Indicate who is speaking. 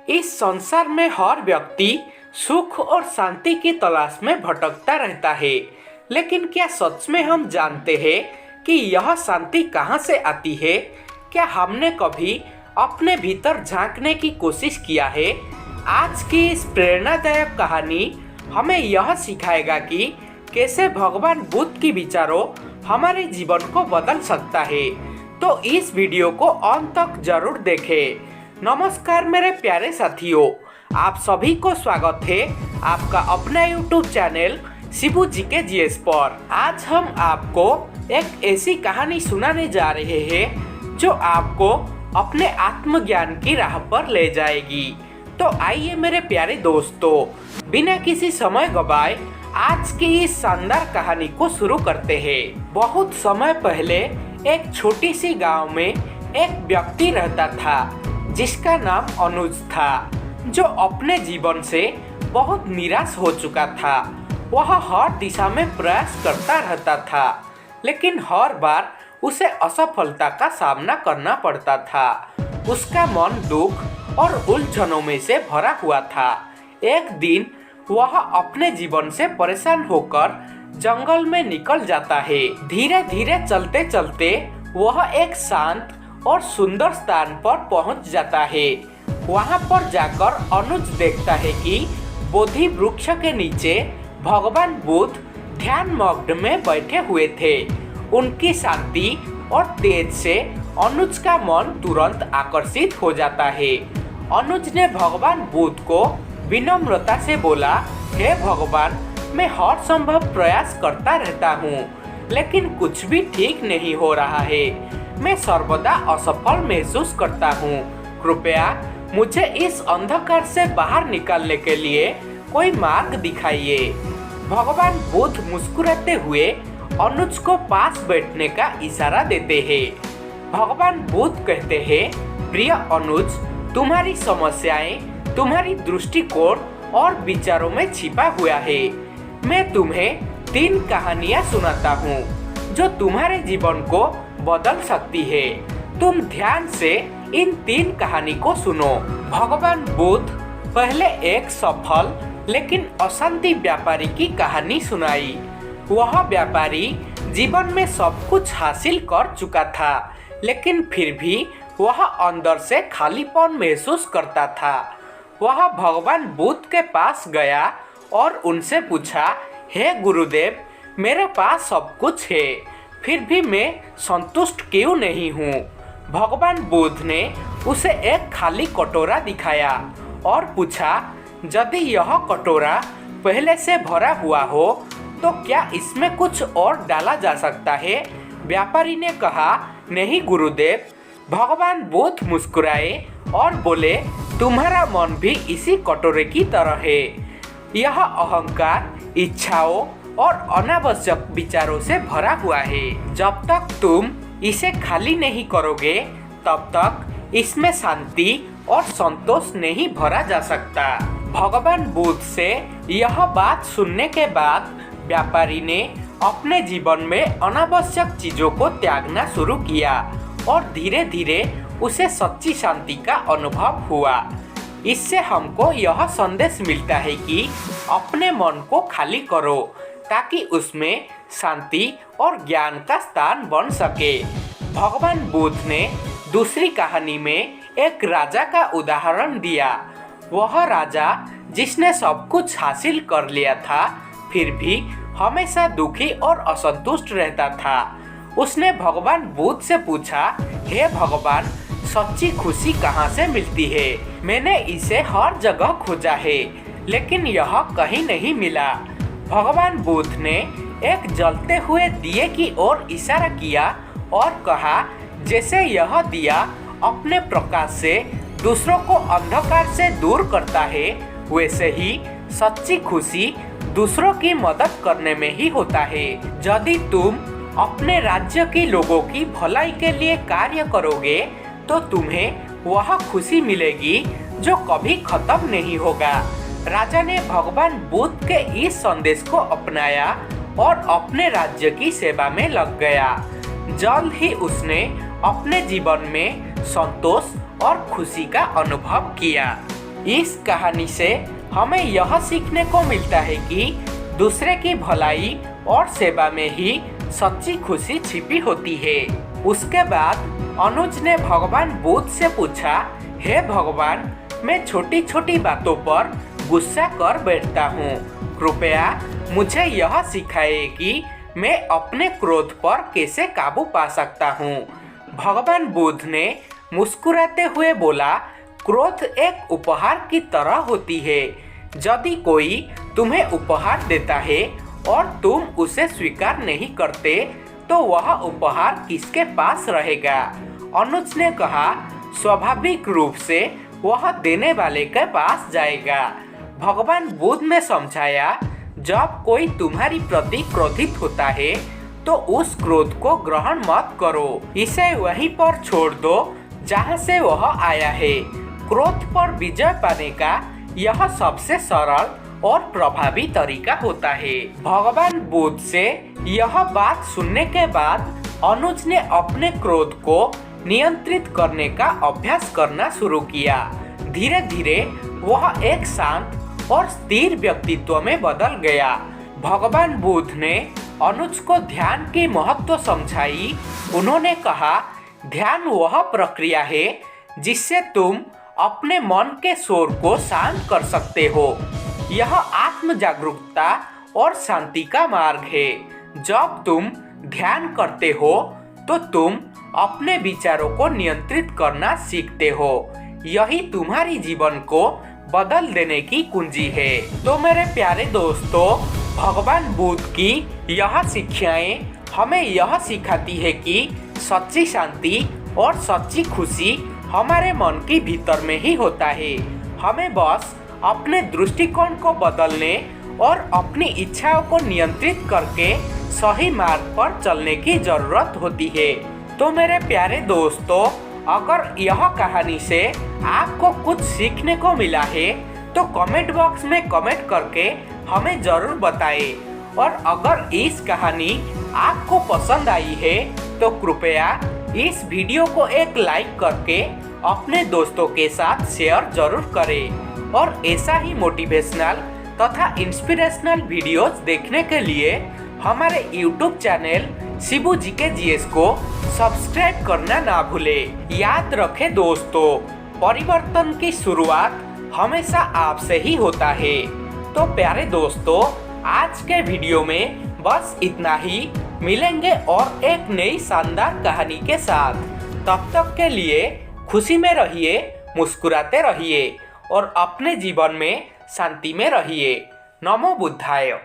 Speaker 1: इस संसार में हर व्यक्ति सुख और शांति की तलाश में भटकता रहता है। लेकिन क्या सच में हम जानते हैं कि यह शांति कहाँ से आती है? क्या हमने कभी अपने भीतर झांकने की कोशिश किया है? आज की इस प्रेरणादायक कहानी हमें यह सिखाएगा कि कैसे भगवान बुद्ध की विचारों हमारे जीवन को बदल सकता है। तो इस वीडियो को अंत तक जरूर देखें। नमस्कार मेरे प्यारे साथियों, आप सभी को स्वागत है आपका अपना YouTube चैनल शिबू जी के जीएस पर। आज हम आपको एक ऐसी कहानी सुनाने जा रहे हैं जो आपको अपने आत्मज्ञान की राह पर ले जाएगी। तो आइए मेरे प्यारे दोस्तों, बिना किसी समय गवाए आज की इस शानदार कहानी को शुरू करते हैं। बहुत समय पहले एक छोटी सी गांव में एक व्यक्ति रहता था जिसका नाम अनुज था, जो अपने जीवन से बहुत निराश हो चुका था। वह हर दिशा में प्रयास करता रहता था, लेकिन हर बार उसे असफलता का सामना करना पड़ता था। उसका मन दुख और उलझनों में से भरा हुआ था। एक दिन वह अपने जीवन से परेशान होकर जंगल में निकल जाता है। धीरे धीरे चलते चलते वह एक शांत और सुंदर स्थान पर पहुंच जाता है। वहां पर जाकर अनुज देखता है कि बोधि वृक्ष के नीचे भगवान बुद्ध ध्यान मग्न में बैठे हुए थे। उनकी शांति और तेज से अनुज का मन तुरंत आकर्षित हो जाता है। अनुज ने भगवान बुद्ध को विनम्रता से बोला, हे भगवान, मैं हर संभव प्रयास करता रहता हूँ, लेकिन कुछ भी ठीक नहीं हो रहा है। मैं सर्वदा असफल महसूस करता हूँ। कृपया मुझे इस अंधकार से बाहर निकालने के लिए कोई मार्ग दिखाइए। भगवान बुद्ध मुस्कुराते हुए अनुज को पास बैठने का इशारा देते हैं। भगवान बुद्ध कहते हैं, प्रिय अनुज, तुम्हारी समस्याएं तुम्हारी दृष्टिकोण और विचारों में छिपा हुआ है। मैं तुम्हें 3 कहानियां सुनाता हूँ जो तुम्हारे जीवन को बदल सकती है। तुम ध्यान से इन 3 कहानी को सुनो। भगवान बुद्ध पहले एक सफल लेकिन अशांति व्यापारी की कहानी सुनाई। वह व्यापारी जीवन में सब कुछ हासिल कर चुका था, लेकिन फिर भी वह अंदर से खालीपन महसूस करता था। वह भगवान बुद्ध के पास गया और उनसे पूछा, हे गुरुदेव, मेरे पास सब कुछ है, फिर भी मैं संतुष्ट क्यों नहीं हूँ? भगवान बुद्ध ने उसे एक खाली कटोरा दिखाया और पूछा, यदि यह कटोरा पहले से भरा हुआ हो तो क्या इसमें कुछ और डाला जा सकता है? व्यापारी ने कहा, नहीं गुरुदेव। भगवान बुद्ध मुस्कुराए और बोले, तुम्हारा मन भी इसी कटोरे की तरह है। यह अहंकार, इच्छाओं और अनावश्यक विचारों से भरा हुआ है। जब तक तुम इसे खाली नहीं करोगे, तब तक इसमें शांति और संतोष नहीं भरा जा सकता। भगवान बुद्ध से यह बात सुनने के बाद व्यापारी ने अपने जीवन में अनावश्यक चीजों को त्यागना शुरू किया और धीरे धीरे उसे सच्ची शांति का अनुभव हुआ। इससे हमको यह संदेश मिलता है कि अपने मन को खाली करो ताकि उसमें शांति और ज्ञान का स्थान बन सके। भगवान बुद्ध ने दूसरी कहानी में एक राजा का उदाहरण दिया। वह राजा जिसने सब कुछ हासिल कर लिया था, फिर भी हमेशा दुखी और असंतुष्ट रहता था। उसने भगवान बुद्ध से पूछा, हे भगवान, सच्ची खुशी कहाँ से मिलती है? मैंने इसे हर जगह खोजा है, लेकिन यह कहीं नहीं मिला। भगवान बुद्ध ने एक जलते हुए दिए की ओर इशारा किया और कहा, जैसे यह दिया अपने प्रकाश से दूसरों को अंधकार से दूर करता है, वैसे ही सच्ची खुशी दूसरों की मदद करने में ही होता है। यदि तुम अपने राज्य के लोगों की भलाई के लिए कार्य करोगे तो तुम्हें वह खुशी मिलेगी जो कभी खत्म नहीं होगा। राजा ने भगवान बुद्ध के इस संदेश को अपनाया और अपने राज्य की सेवा में लग गया। जल्द ही उसने अपने जीवन में संतोष और खुशी का अनुभव किया। इस कहानी से हमें यह सीखने को मिलता है कि दूसरे की भलाई और सेवा में ही सच्ची खुशी छिपी होती है। उसके बाद अनुज ने भगवान बुद्ध से पूछा, हे भगवान, मैं छोटी छोटी बातों पर गुस्सा कर बैठता हूँ, कृपया मुझे यह सिखाइए कि मैं अपने क्रोध पर कैसे काबू पा सकता हूँ। भगवान बुद्ध ने मुस्कुराते हुए बोला, क्रोध एक उपहार की तरह होती है। यदि कोई तुम्हें उपहार देता है और तुम उसे स्वीकार नहीं करते तो वह उपहार किसके पास रहेगा? अनुज ने कहा, स्वाभाविक रूप से वह देने वाले के पास जाएगा। भगवान बुद्ध ने समझाया, जब कोई तुम्हारी प्रति क्रोधित होता है तो उस क्रोध को ग्रहण मत करो, इसे वहीं पर छोड़ दो जहाँ से वह आया है। क्रोध पर विजय पाने का यह सबसे सरल और प्रभावी तरीका होता है। भगवान बुद्ध से यह बात सुनने के बाद अनुज ने अपने क्रोध को नियंत्रित करने का अभ्यास करना शुरू किया। धीरे धीरे वह एक शांत और स्थिर व्यक्तित्व में बदल गया। भगवान बुद्ध ने अनुज को ध्यान की महत्व समझाई। उन्होंने कहा, ध्यान वह प्रक्रिया है जिससे तुम अपने मन के शोर को शांत कर सकते हो। यह आत्म जागरूकता और शांति का मार्ग है। जब तुम ध्यान करते हो तो तुम अपने विचारों को नियंत्रित करना सीखते हो। यही तुम्हारी जीवन को बदल देने की कुंजी है। तो मेरे प्यारे दोस्तों, भगवान बुद्ध की यह शिक्षाएं हमें यह सिखाती है कि सच्ची शांति और सच्ची खुशी हमारे मन के भीतर में ही होता है। हमें बस अपने दृष्टिकोण को बदलने और अपनी इच्छाओं को नियंत्रित करके सही मार्ग पर चलने की जरूरत होती है। तो मेरे प्यारे दोस्तों, अगर यह कहानी से आपको कुछ सीखने को मिला है तो कमेंट बॉक्स में कमेंट करके हमें जरूर बताएं। और अगर इस कहानी आपको पसंद आई है तो कृपया इस वीडियो को एक लाइक करके अपने दोस्तों के साथ शेयर जरूर करें। और ऐसा ही मोटिवेशनल तथा इंस्पिरेशनल वीडियोस देखने के लिए हमारे YouTube channel Shibu GK GS को सब्सक्राइब करना ना भूलें। याद रखें दोस्तों, परिवर्तन की शुरुआत हमेशा आपसे ही होता है। तो प्यारे दोस्तों, आज के वीडियो में बस इतना ही। मिलेंगे और एक नई शानदार कहानी के साथ। तब तक के लिए खुशी में रहिए, मुस्कुराते रहिए और अपने जीवन में शांति में रहिए। नमो बुद्धाय।